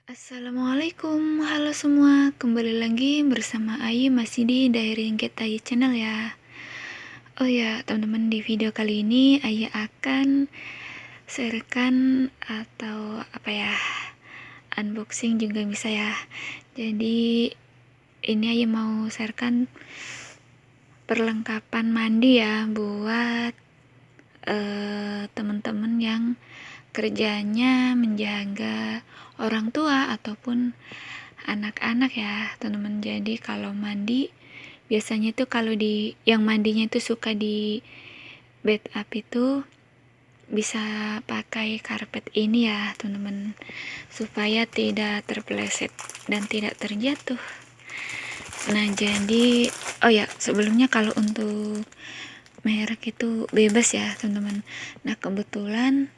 Assalamualaikum, halo semua. Kembali lagi bersama Ayu masih di Diary Get Ayu Channel ya. Oh ya, teman-teman, di video kali ini Ayu akan sharekan atau unboxing juga bisa ya. Jadi ini Ayu mau sharekan perlengkapan mandi ya buat teman-teman yang kerjanya menjaga orang tua ataupun anak-anak ya teman-teman. Jadi kalau mandi biasanya tuh kalau yang mandinya itu suka di bed up itu bisa pakai karpet ini ya teman-teman, supaya tidak terpeleset dan tidak terjatuh. Nah jadi oh ya, sebelumnya kalau untuk merek itu bebas ya teman-teman. Nah kebetulan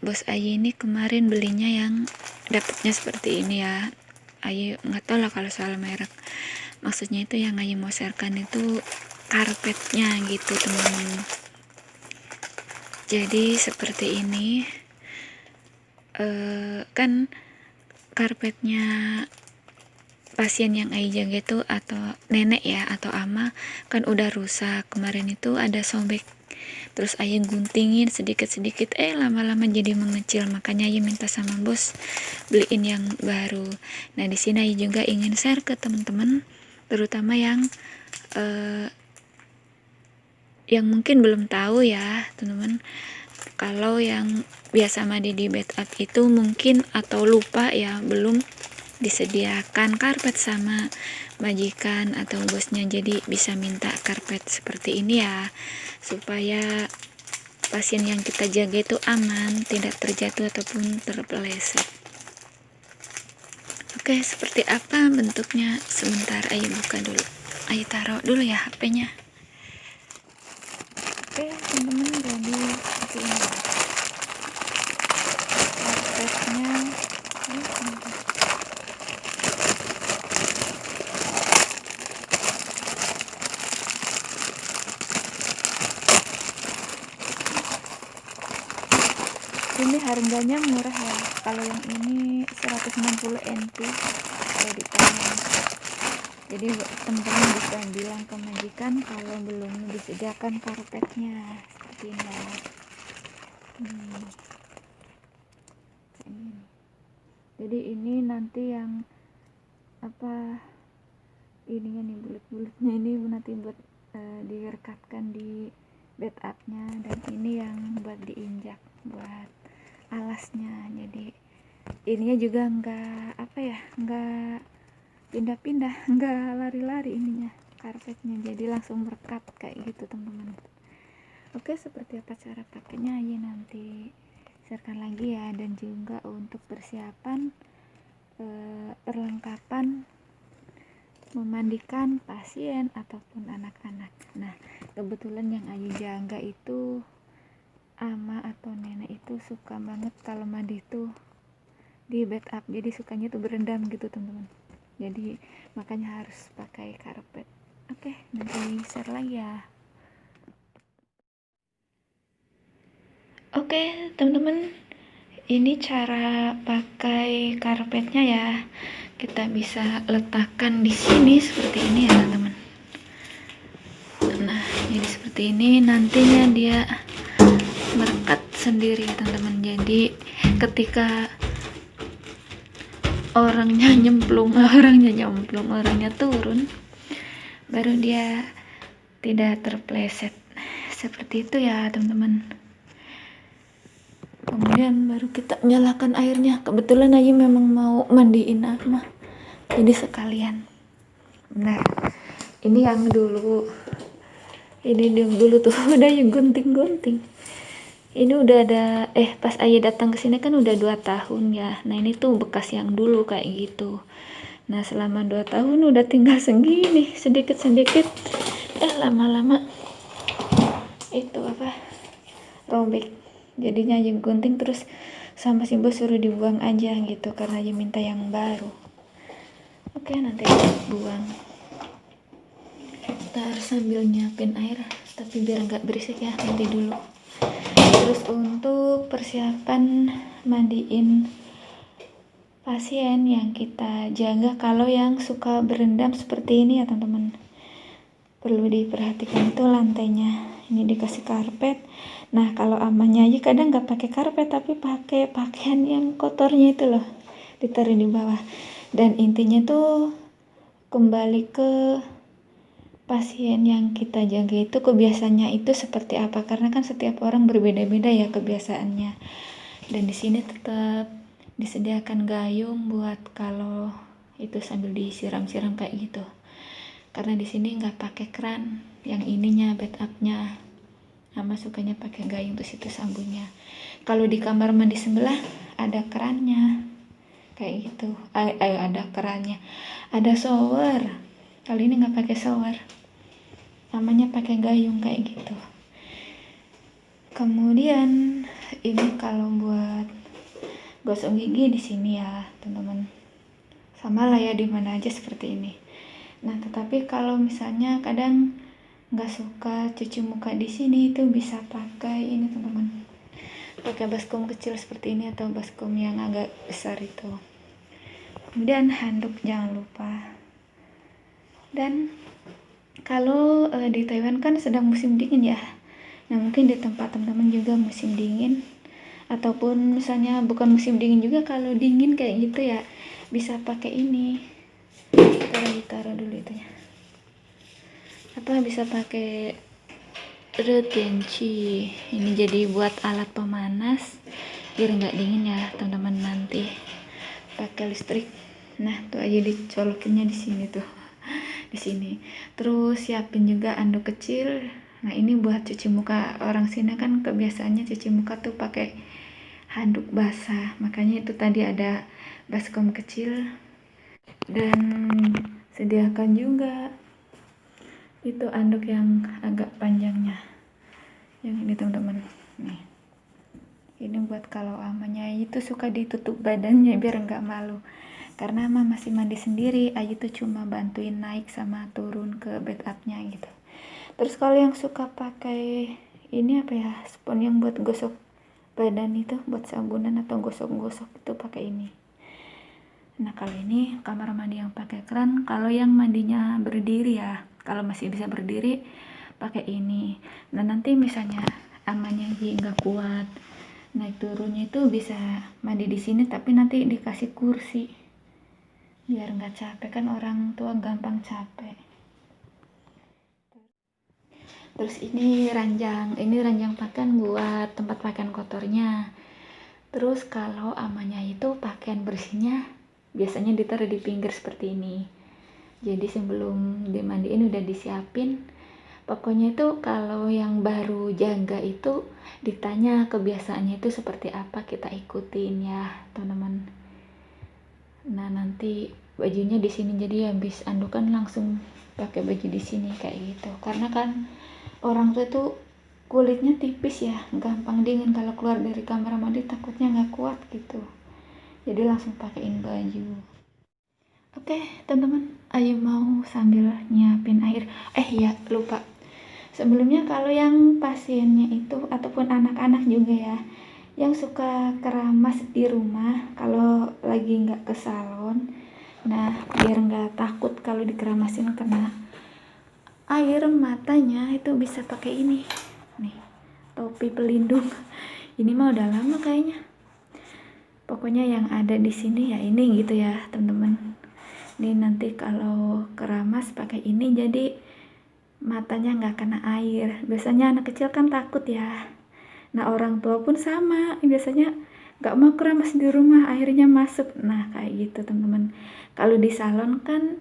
bos Ayu ini kemarin belinya yang dapatnya seperti ini ya. Ayu nggak tahu lah kalau soal merek, maksudnya itu yang Ayu mau sharekan itu karpetnya gitu teman-teman. Jadi seperti ini, kan karpetnya pasien yang Ayu jaga itu atau nenek ya atau ama kan udah rusak. Kemarin itu ada sobek, terus Ayu guntingin sedikit-sedikit, lama-lama jadi mengecil. Makanya Ayu minta sama bos beliin yang baru. Nah di sini Ayu juga ingin share ke teman-teman, terutama yang mungkin belum tahu ya teman-teman. Kalau yang biasa mandi di bed up itu mungkin atau lupa ya, belum disediakan karpet sama majikan atau bosnya, jadi bisa minta karpet seperti ini ya, supaya pasien yang kita jaga itu aman, tidak terjatuh ataupun terpeleset. Oke, seperti apa bentuknya? Sebentar Ayu buka dulu, Ayu taruh dulu ya HP-nya. Oke teman-teman, jadi seperti ini karpetnya. Ini harganya murah ya, kalau yang ini 160 NT kalau ditanya. Jadi teman-teman bisa bilang ke majikan kalau belum disediakan karpetnya seperti ini ya. Jadi ini nanti yang ininya nih, bulat-bulatnya ini nanti buat direkatkan di bed up-nya, dan ini yang buat diinjak buat alasnya. Jadi ininya juga nggak pindah-pindah, nggak lari-lari ininya karpetnya, jadi langsung merekat kayak gitu teman-teman. Oke, seperti apa cara pakainya ya nanti sharekan lagi ya, dan juga untuk persiapan perlengkapan memandikan pasien ataupun anak-anak. Nah kebetulan yang Ayu jaga itu ama atau nenek itu suka banget kalau mandi itu di bed up, jadi sukanya tuh berendam gitu teman-teman, jadi makanya harus pakai karpet. Oke, nanti share lagi ya. Oke teman-teman, ini cara pakai karpetnya ya. Kita bisa letakkan di sini seperti ini ya teman-teman. Nah jadi seperti ini, nantinya dia merekat sendiri teman-teman. Jadi ketika orangnya turun, baru dia tidak terpeleset seperti itu ya teman-teman. Kemudian baru kita nyalakan airnya. Kebetulan Ayu memang mau mandiin Ama, jadi sekalian. Nah ini yang dulu tuh udah Ayu gunting. Ini udah ada pas Ayu datang ke sini kan udah 2 tahun ya. Nah ini tuh bekas yang dulu kayak gitu. Nah selama 2 tahun udah tinggal segini, sedikit-sedikit lama-lama itu robek. Jadinya Ayu gunting, terus sama si bos suruh dibuang aja gitu karena Ayu minta yang baru. Oke, nanti buang. Kita harus sambil nyiapin air, tapi biar nggak berisik ya, nanti dulu. Terus untuk persiapan mandiin pasien yang kita jaga. Kalau yang suka berendam seperti ini ya teman-teman, perlu diperhatikan itu lantainya. Ini dikasih karpet. Nah kalau amannya aja kadang nggak pakai karpet tapi pakai pakaian yang kotornya itu loh, ditaruh di bawah. Dan intinya tuh kembali ke pasien yang kita jaga itu kebiasaannya itu seperti apa, karena kan setiap orang berbeda-beda ya kebiasaannya. Dan di sini tetap disediakan gayung buat kalau itu sambil disiram-siram kayak gitu, karena di sini nggak pakai keran yang ininya bed up-nya, sama sukanya pakai gayung terus itu sabunnya. Kalau di kamar mandi sebelah ada kerannya kayak gitu, ada kerannya, ada shower. Kali ini nggak pakai shower, namanya pakai gayung kayak gitu. Kemudian ini kalau buat gosok gigi di sini ya teman-teman, sama lah ya di mana aja seperti ini. Nah tetapi kalau misalnya kadang nggak suka cuci muka di sini, itu bisa pakai ini teman-teman, pakai baskom kecil seperti ini atau baskom yang agak besar itu. Kemudian handuk jangan lupa. Dan kalau di Taiwan kan sedang musim dingin ya, nah mungkin di tempat teman-teman juga musim dingin, ataupun misalnya bukan musim dingin juga, kalau dingin kayak gitu ya bisa pakai ini. Taruh dulu itunya, atau bisa pakai retenci ini, jadi buat alat pemanas biar nggak dingin ya teman-teman nanti pakai listrik. Nah tuh aja dicolokinnya di sini tuh, di sini. Terus siapin juga anduk kecil. Nah ini buat cuci muka, orang sini kan kebiasaannya cuci muka tuh pakai handuk basah, makanya itu tadi ada baskom kecil. Dan sediakan juga itu anduk yang agak panjangnya, yang ini teman-teman nih. Ini buat kalau amanya itu suka ditutup badannya biar nggak malu, karena ama masih mandi sendiri, Ayu tuh cuma bantuin naik sama turun ke bed up-nya gitu. Terus kalau yang suka pakai ini apa ya, spons yang buat gosok badan itu, buat sabunan atau gosok-gosok itu pakai ini. Nah kalau ini kamar mandi yang pakai keran. Kalau yang mandinya berdiri ya, kalau masih bisa berdiri pakai ini. Nah nanti misalnya amannya nggak kuat naik turunnya, itu bisa mandi di sini tapi nanti dikasih kursi biar nggak capek, kan orang tua gampang capek. Terus ini ranjang pakaian buat tempat pakaian kotornya. Terus kalau amannya itu pakaian bersihnya biasanya ditaruh di pinggir seperti ini, jadi sebelum dimandiin udah disiapin. Pokoknya itu kalau yang baru jaga itu ditanya kebiasaannya itu seperti apa, kita ikutin ya teman-teman. Nah nanti bajunya di sini, jadi habis andukan langsung pakai baju di sini kayak gitu, karena kan orang tua itu kulitnya tipis ya, gampang dingin. Kalau keluar dari kamar mandi takutnya nggak kuat gitu, jadi langsung pakein baju. Oke teman-teman, Ayo mau sambil nyiapin air. Ya lupa, sebelumnya kalau yang pasiennya itu ataupun anak-anak juga ya yang suka keramas di rumah kalau lagi nggak ke salon, nah biar nggak takut kalau dikeramasin kena air matanya, itu bisa pakai ini nih, topi pelindung. Ini mah udah lama kayaknya, pokoknya yang ada di sini ya ini gitu ya teman-teman. Ini nanti kalau keramas pakai ini jadi matanya nggak kena air. Biasanya anak kecil kan takut ya, nah orang tua pun sama, biasanya nggak mau keramas di rumah airnya masuk. Nah kayak gitu teman-teman. Kalau di salon kan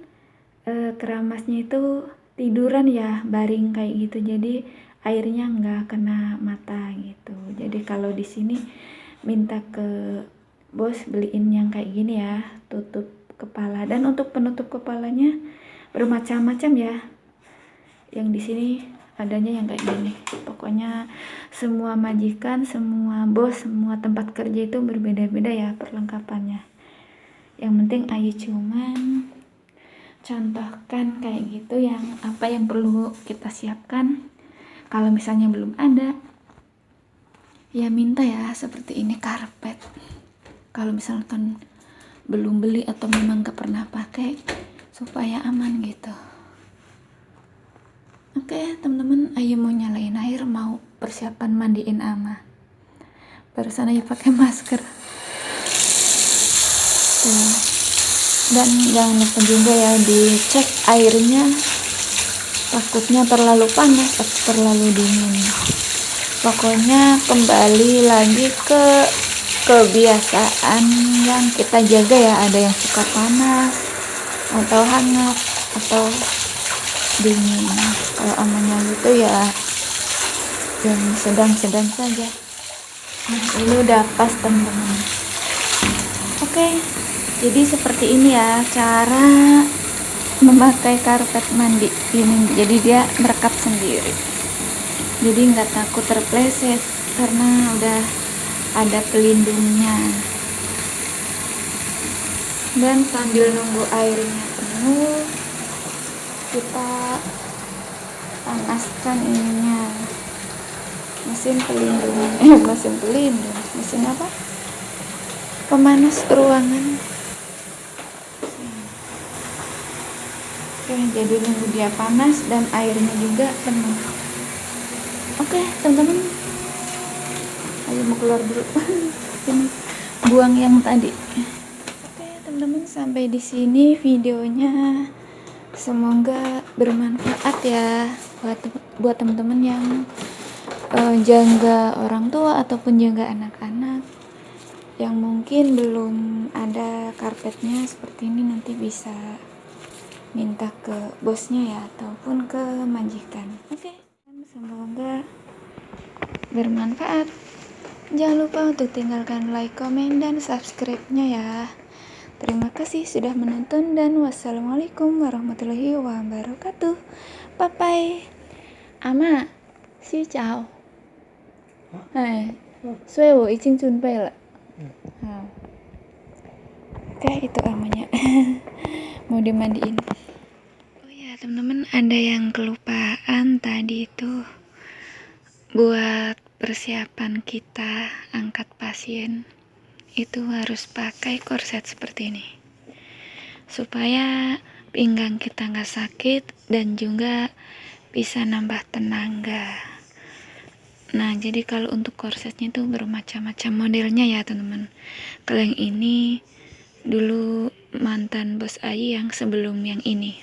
keramasnya itu tiduran ya, baring kayak gitu, jadi airnya nggak kena mata gitu. Jadi kalau di sini minta ke bos beliin yang kayak gini ya, tutup kepala. Dan untuk penutup kepalanya bermacam-macam ya, yang di sini adanya yang kayak gini. Pokoknya semua majikan, semua bos, semua tempat kerja itu berbeda-beda ya perlengkapannya. Yang penting Ayu cuman contohkan kayak gitu, yang apa yang perlu kita siapkan. Kalau misalnya belum ada ya minta ya, seperti ini karpet. Kalau misalkan belum beli atau memang gak pernah pakai supaya aman gitu. Oke teman-teman, ayo mau nyalain air, mau persiapan mandiin Ama. Barusan ayo pakai masker. Tuh. Dan jangan lupa juga ya dicek airnya, takutnya terlalu panas atau terlalu dingin. Pokoknya kembali lagi ke kebiasaan yang kita jaga ya, ada yang suka panas atau hangat atau dingin. Kalau amannya gitu ya yang sedang-sedang saja. Nah, ini udah pas teman-teman. Oke, jadi seperti ini ya cara memakai karpet mandi ini. Jadi dia merekap sendiri, jadi nggak takut terpleset karena udah ada pelindungnya. Dan sambil nunggu airnya penuh, kita panaskan ininya, mesin pelindung, mesin apa, pemanas ruangan. Oke, jadi nunggu dia panas dan airnya juga penuh. Oke teman-teman, ayo mau keluar dulu. Ini buang yang tadi. Oke teman-teman, sampai di sini videonya. Semoga bermanfaat ya buat teman-teman yang jaga orang tua ataupun jaga anak-anak yang mungkin belum ada karpetnya seperti ini. Nanti bisa minta ke bosnya ya ataupun ke majikan. Oke, semoga bermanfaat. Jangan lupa untuk tinggalkan like, komen, dan subscribe-nya ya. Terima kasih sudah menonton dan wassalamualaikum warahmatullahi wabarakatuh. Bye bye. Ama, xin chào. Suy wo izin junpei le. Oke, itu amanya. Mau dimandiin. Oh ya teman-teman, ada yang kelupaan tadi itu. Buat persiapan kita angkat pasien itu harus pakai korset seperti ini supaya pinggang kita nggak sakit dan juga bisa nambah tenaga. Nah, jadi kalau untuk korsetnya itu bermacam-macam modelnya ya teman-teman. Kalau yang ini dulu mantan bos Ayi yang sebelum yang ini,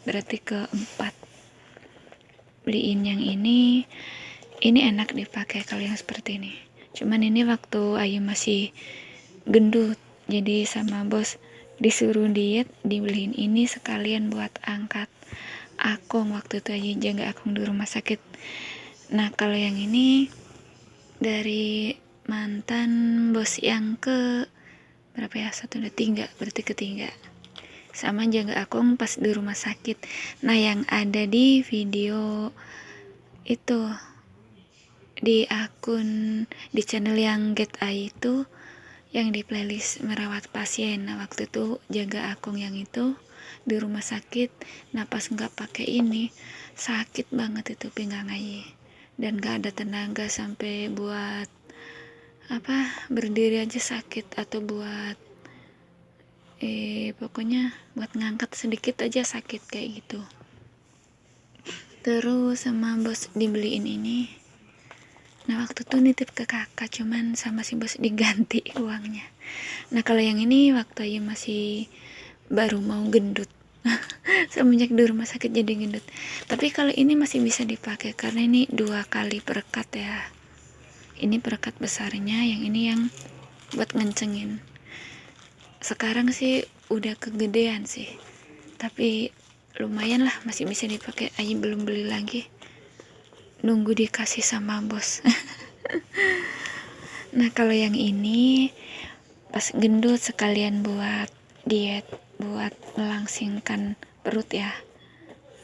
berarti keempat. Beliin yang ini enak dipakai kalau yang seperti ini. Cuman ini waktu Ayu masih gendut, jadi sama bos disuruh diet, dibeliin ini sekalian buat angkat Akung waktu itu aja jaga Akung di rumah sakit. Nah, kalau yang ini dari mantan bos yang ke berapa ya, 1, 2, 3, berarti ketiga, sama jaga Akung pas di rumah sakit. Nah, yang ada di video itu di akun di channel yang Get Eye itu yang di playlist merawat pasien. Nah, waktu itu jaga Akung yang itu di rumah sakit. Nah, pas nggak pakai ini sakit banget itu pinggang Ayi dan nggak ada tenaga sampai buat berdiri aja sakit, atau buat pokoknya buat ngangkat sedikit aja sakit kayak gitu. Terus sama bos dibeliin ini. Nah, waktu itu nitip ke kakak, cuman sama si bos diganti uangnya. Nah, kalau yang ini waktu Ayu masih baru mau gendut. Semenjak di rumah sakit jadi gendut. Tapi kalau ini masih bisa dipakai karena ini 2 kali perekat ya. Ini perekat besarnya, yang ini yang buat ngencengin. Sekarang sih udah kegedean sih. Tapi lumayan lah, masih bisa dipakai. Ayu belum beli lagi. Nunggu dikasih sama bos. Nah, kalau yang ini pas gendut sekalian buat diet, buat melangsingkan perut ya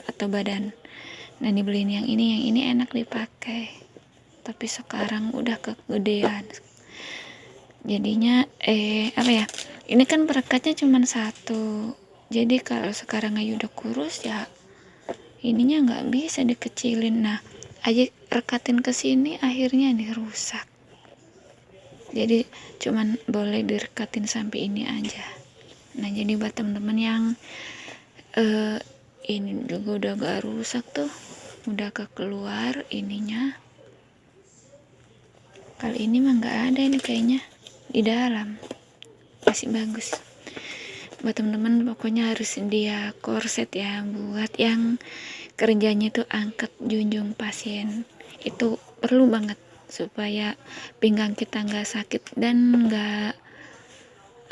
atau badan. Nah, dibeliin yang ini enak dipakai. Tapi sekarang udah kegedean. Jadinya ini kan perekatnya cuma 1. Jadi kalau sekarang Ayu udah kurus ya ininya nggak bisa dikecilin. Nah, Aja rekatin ke sini akhirnya nih rusak. Jadi cuman boleh direkatin sampai ini aja. Nah jadi buat teman-teman yang ini juga udah gak rusak tuh, udah keluar ininya. Kali ini mah nggak ada ini kayaknya, di dalam masih bagus. Buat teman-teman pokoknya harus dia korset ya, buat yang kerjanya tuh angkat junjung pasien, itu perlu banget supaya pinggang kita nggak sakit dan nggak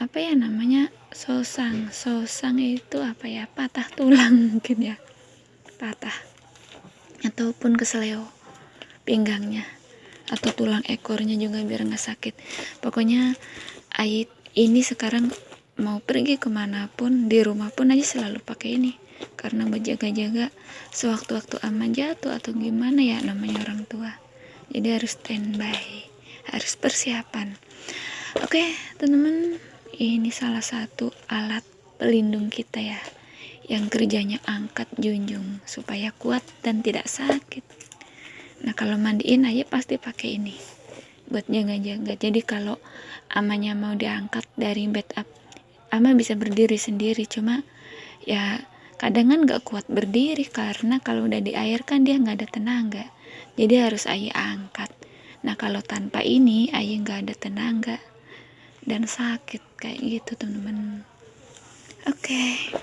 apa ya namanya, sosang itu apa ya, patah tulang mungkin ya, patah ataupun kesleo pinggangnya atau tulang ekornya juga biar nggak sakit. Pokoknya Ait ini sekarang mau pergi kemanapun, di rumah pun aja selalu pakai ini karena berjaga-jaga sewaktu-waktu aman jatuh atau gimana ya, namanya orang tua. Jadi harus standby, harus persiapan. Oke teman-teman, ini salah satu alat pelindung kita ya, yang kerjanya angkat junjung supaya kuat dan tidak sakit. Nah kalau mandiin aja pasti pakai ini buat jaga-jaga. Jadi kalau amanya mau diangkat dari bed up, ama bisa berdiri sendiri, cuma ya kadang kan gak kuat berdiri karena kalau udah di air kan dia nggak ada tenaga, jadi harus ayah angkat. Nah kalau tanpa ini ayah nggak ada tenaga dan sakit kayak gitu teman-teman. Oke.